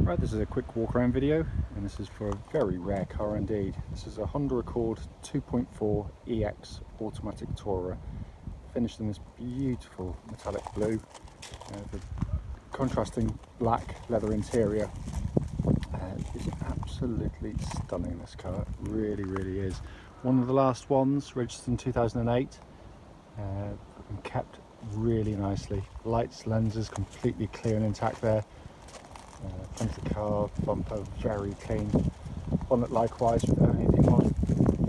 Right, this is a quick walk around video, and this is for a very rare car indeed. This is a Honda Accord 2.4 EX automatic tourer, finished in this beautiful metallic blue, the contrasting black leather interior. It's absolutely stunning, this car, it really is. One of the last ones, registered in 2008, and kept really nicely. Lights, lenses completely clear and intact there. Front of the car, bumper very clean. Bonnet likewise, with only the odd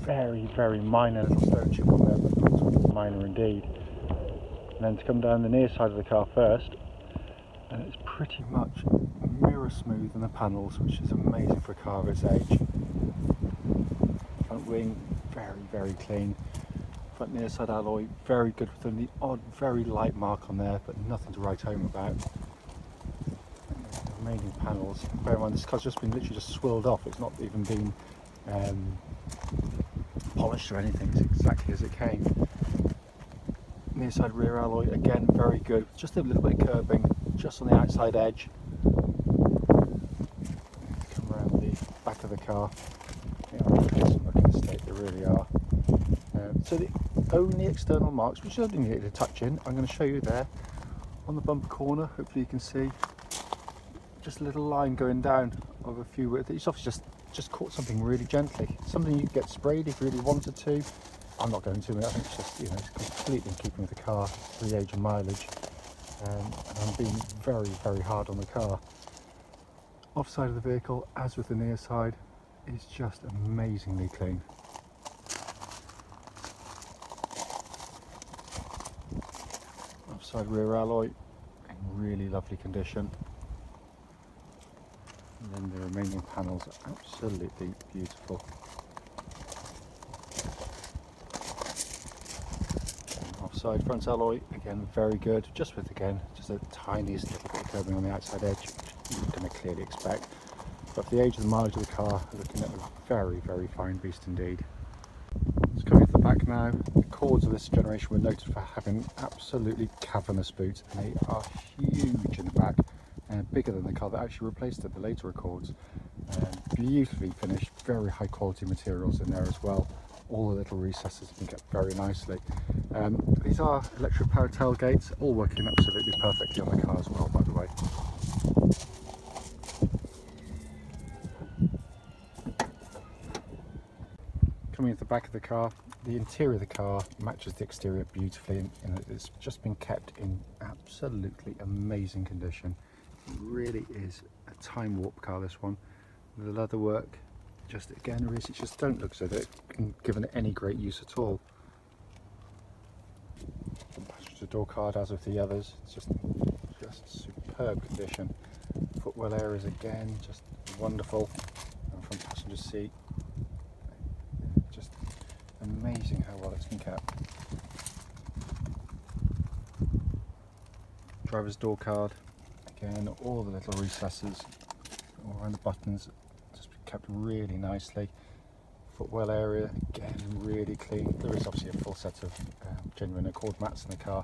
very minor little stone chip on there, but minor indeed. And then to come down the near side of the car first, and it's pretty much mirror smooth in the panels, which is amazing for a car of its age. Front wing very clean. Front near side alloy very good, with only the odd very light mark on there, but nothing to write home about. Amazing panels. Bear in mind, this car's just been literally swilled off. It's not even been polished or anything. It's exactly as it came. Near side rear alloy again very good. Just a little bit of curbing just on the outside edge. Come around the back of the car. Awesome looking state they really are. So the only external marks, which I don't need to touch in, I'm going to show you there on the bumper corner. Hopefully you can see just a little line going down of a few. It's obviously just caught something really gently. Something you could get sprayed if you really wanted to. I'm not going to. I think it's just, it's completely in keeping with the car, the age and mileage. And I'm being very hard on the car. Offside of the vehicle, as with the near side, is just amazingly clean. Offside rear alloy in really lovely condition. And then the remaining panels are absolutely beautiful. And offside front alloy, again very good, just with just a tiniest little bit of curbing on the outside edge, which you're going to clearly expect. But for the age and the mileage of the car, we're looking at a very fine beast indeed. Just coming to the back now, the Accords of this generation were noted for having absolutely cavernous boots, and they are huge in the back. Bigger than the car that actually replaced it, the later Accords. Beautifully finished, very high quality materials in there as well. All the little recesses have been kept very nicely. These are electric power tailgates, all working absolutely perfectly on the car as well, by the way. Coming at the back of the car, the interior of the car matches the exterior beautifully, and it's just been kept in absolutely amazing condition. It really is a time warp car, this one. The leather work, just again, it just don't look so that it's been given any great use at all. The passenger door card, as with the others, it's just superb condition. Footwell areas again, just wonderful. And from passenger seat, just amazing how well it's been kept. Driver's door card. Again, all the little recesses all around the buttons just kept really nicely. Footwell area, again, really clean. There is obviously a full set of genuine Accord mats in the car.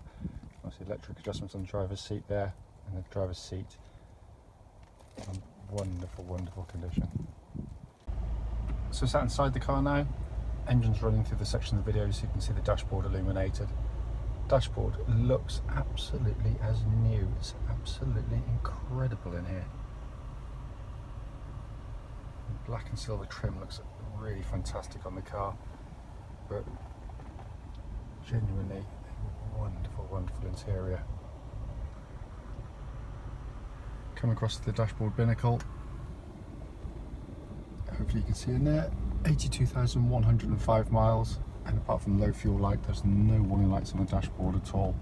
Obviously electric adjustments on the driver's seat there, and the driver's seat in wonderful condition. So sat inside the car now, engine's running through the section of the video so you can see the dashboard illuminated. Dashboard looks absolutely as new. It's absolutely incredible in here. The black and silver trim looks really fantastic on the car, but genuinely wonderful interior. Come across to the dashboard binnacle. Hopefully you can see in there, 82,105 miles. And apart from low fuel light, there's no warning lights on the dashboard at all.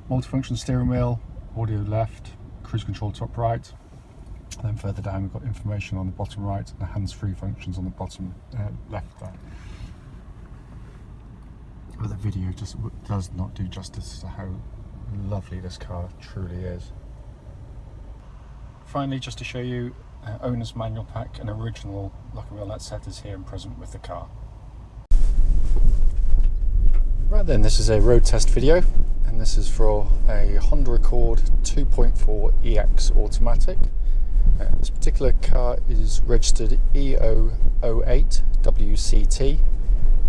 Multifunction steering wheel, audio left, cruise control top right. And then further down we've got information on the bottom right and the hands-free functions on the bottom left there. But the video just does not do justice to how lovely this car truly is. Finally, just to show you, owner's manual pack and original lock and wheel nut set is here and present with the car. Right then, this is a road test video, and this is for a Honda Accord 2.4 EX automatic. This particular car is registered AO08WCT,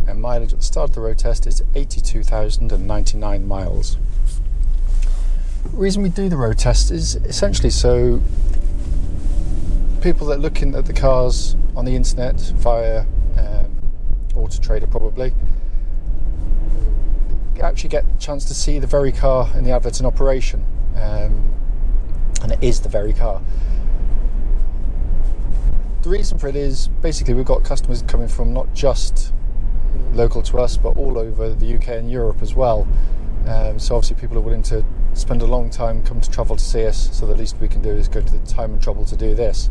and mileage at the start of the road test is 82,099 miles. The reason we do the road test is essentially so people that are looking at the cars on the internet via Auto Trader probably actually get a chance to see the very car in the advert in operation, and it is the very car. The reason for it is basically we've got customers coming from not just local to us but all over the UK and Europe as well, so obviously people are willing to spend a long time come to travel to see us, so the least we can do is go to the time and trouble to do this.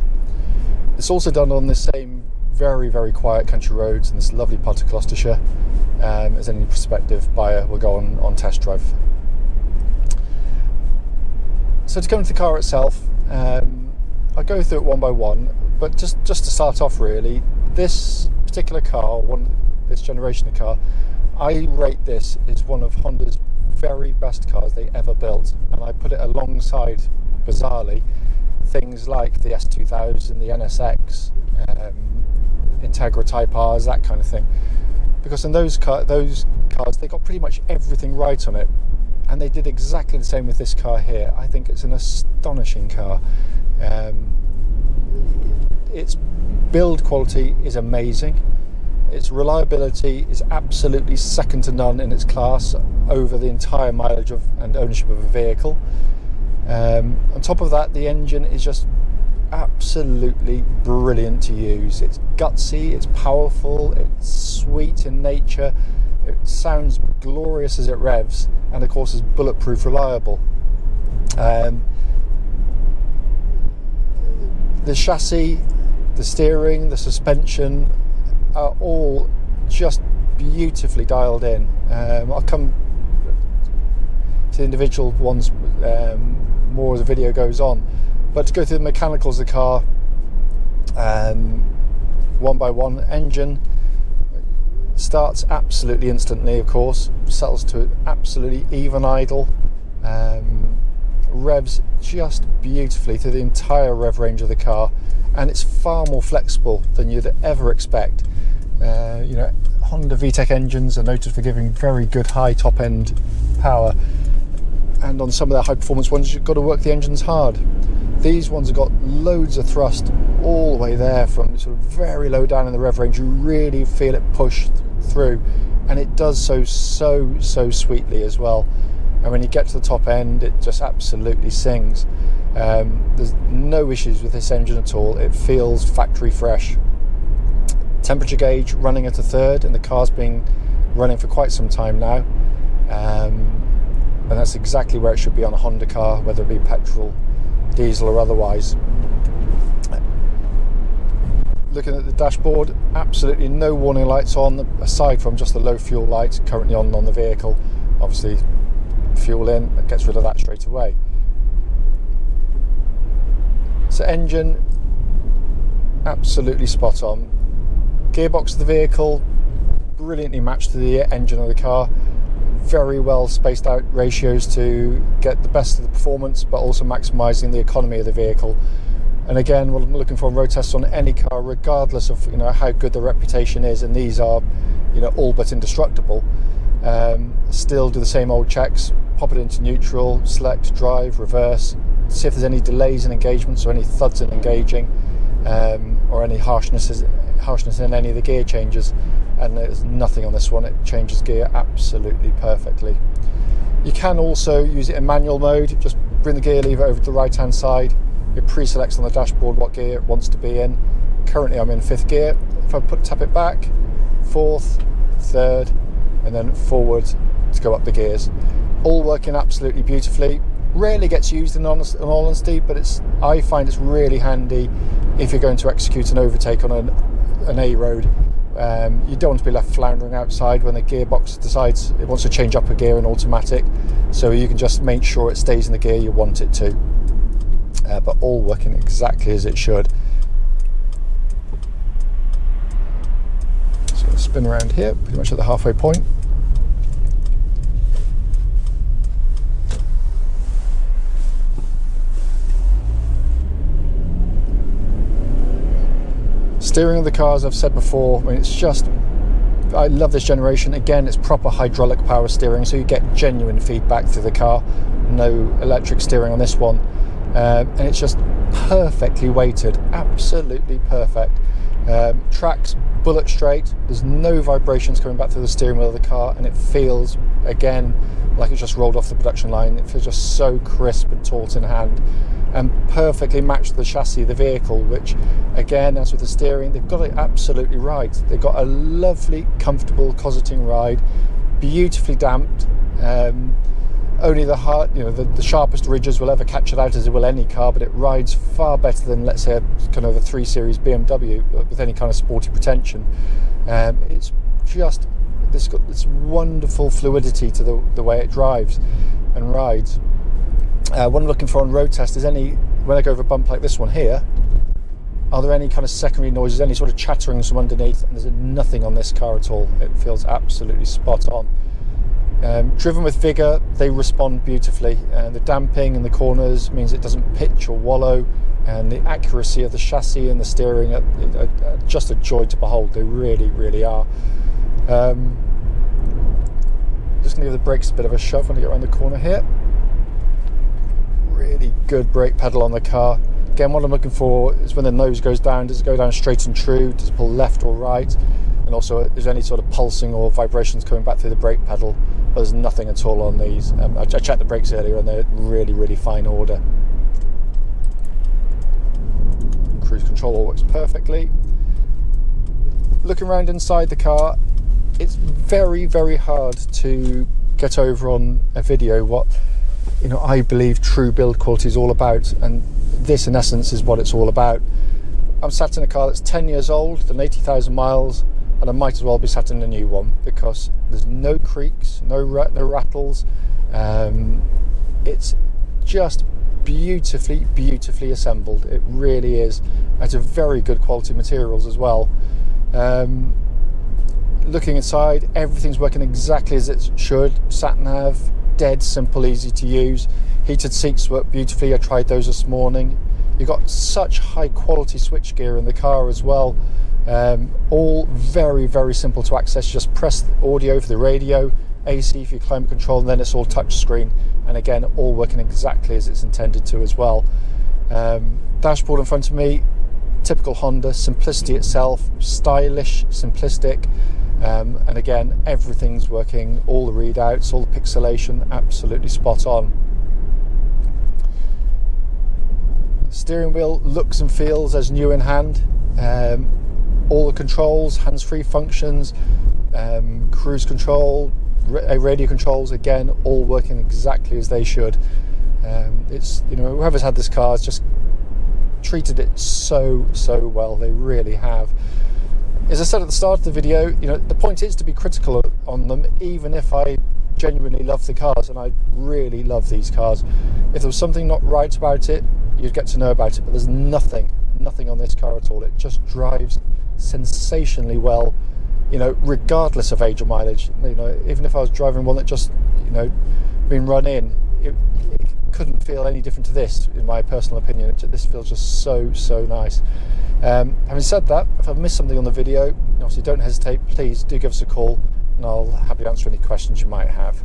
It's also done on the same very, very quiet country roads in this lovely part of Gloucestershire, as any prospective buyer will go on test drive. So to come to the car itself, I'll go through it one by one, but just to start off really, this particular car, this generation of car, I rate this as one of Honda's very best cars they ever built, and I put it alongside, bizarrely, things like the S2000, the NSX, Integra Type Rs, that kind of thing, because in those cars they got pretty much everything right on it, and they did exactly the same with this car here. I think it's an astonishing car. Its build quality is amazing. Its reliability is absolutely second to none in its class over the entire mileage and ownership of a vehicle. On top of that, the engine is just absolutely brilliant to use. It's gutsy, it's powerful, it's sweet in nature, it sounds glorious as it revs, and of course is bulletproof reliable. The chassis, the steering, the suspension are all just beautifully dialed in. I'll come to the individual ones more as the video goes on, but to go through the mechanicals of the car one by one. Engine starts absolutely instantly, of course, settles to an absolutely even idle, revs just beautifully through the entire rev range of the car, and it's far more flexible than you'd ever expect. Honda VTEC engines are noted for giving very good high top end power, and on some of their high performance ones you've got to work the engines hard. These ones have got loads of thrust all the way there, from sort of very low down in the rev range. You really feel it push through, and it does so sweetly as well. And when you get to the top end, it just absolutely sings. There's no issues with this engine at all. It feels factory fresh. Temperature gauge running at a third, and the car's been running for quite some time now, and that's exactly where it should be on a Honda car, whether it be petrol, diesel or otherwise. Looking at the dashboard, absolutely no warning lights on, aside from just the low fuel light currently on the vehicle. Obviously fuel in, it gets rid of that straight away. So engine, absolutely spot on. Gearbox of the vehicle, brilliantly matched to the engine of the car. Very well spaced out ratios to get the best of the performance, but also maximising the economy of the vehicle. And again, what I'm looking for on road tests on any car, regardless of how good the reputation is, and these are all but indestructible, still do the same old checks. Pop it into neutral, select drive, reverse, see if there's any delays in engagements or any thuds in engaging, or any harshness in any of the gear changes, and there's nothing on this one. It changes gear absolutely perfectly. You can also use it in manual mode. Just bring the gear lever over to the right hand side. It pre-selects on the dashboard what gear it wants to be in. Currently I'm in 5th gear. If I tap it back, 4th, 3rd, and then forward to go up the gears. All working absolutely beautifully. Rarely gets used in honesty, but I find it's really handy if you're going to execute an overtake on an A road. You don't want to be left floundering outside when the gearbox decides it wants to change up a gear in automatic, so you can just make sure it stays in the gear you want it to, but all working exactly as it should. So spin around here, pretty much at the halfway point. Steering of the car, as I've said before, I mean, it's just, I love this generation. Again, it's proper hydraulic power steering, so you get genuine feedback through the car. No electric steering on this one. And it's just perfectly weighted, absolutely perfect. Tracks bullet straight, there's no vibrations coming back through the steering wheel of the car, and it feels, again, like it's just rolled off the production line. It feels just so crisp and taut in hand, and perfectly matched the chassis of the vehicle, which, again, as with the steering, they've got it absolutely right. They've got a lovely, comfortable cosseting ride, beautifully damped. Only the sharpest ridges will ever catch it out, as it will any car, but it rides far better than, let's say, a kind of a 3 Series BMW with any kind of sporty pretension. It's just, it's got this wonderful fluidity to the way it drives and rides. What I'm looking for on road test is when I go over a bump like this one here, are there any kind of secondary noises, any sort of chattering from underneath? And there's nothing on this car at all. It feels absolutely spot on. Driven with vigour, they respond beautifully. The damping in the corners means it doesn't pitch or wallow, and the accuracy of the chassis and the steering are just a joy to behold. They really, really are. Just going to give the brakes a bit of a shove when I get around the corner here. Really good brake pedal on the car. Again, what I'm looking for is when the nose goes down, does it go down straight and true? Does it pull left or right? And also, is there any sort of pulsing or vibrations coming back through the brake pedal? But there's nothing at all on these. I checked the brakes earlier, and they're really, really fine order. Cruise control all works perfectly. Looking around inside the car, it's very, very hard to get over on a video what, I believe true build quality is all about, and this in essence is what it's all about. I'm sat in a car that's 10 years old, done 80,000 miles, and I might as well be sat in a new one, because there's no creaks, no rattles. It's just beautifully, beautifully assembled. It really is. Out of very good quality materials as well. Looking inside, everything's working exactly as it should. Sat nav, dead simple, easy to use. Heated seats work beautifully. I tried those this morning. You've got such high quality switchgear in the car as well. All very, very simple to access. Just press audio for the radio, AC for your climate control, and then it's all touch screen. And again, all working exactly as it's intended to as well. Dashboard in front of me, typical Honda, simplicity itself, stylish, simplistic. And again, everything's working, all the readouts, all the pixelation, absolutely spot on. Steering wheel looks and feels as new in hand. All the controls, hands-free functions, cruise control, radio controls, again, all working exactly as they should. It's, whoever's had this car has just treated it so well. They really have. As I said at the start of the video, the point is to be critical on them, even if I genuinely love the cars, and I really love these cars. If there was something not right about it, you'd get to know about it, but there's nothing on this car at all. It just drives sensationally well, regardless of age or mileage. Even if I was driving one that just, been run in, it couldn't feel any different to this, in my personal opinion. This feels just so nice. Having said that, if I've missed something on the video, obviously don't hesitate, please do give us a call, and I'll happily answer any questions you might have.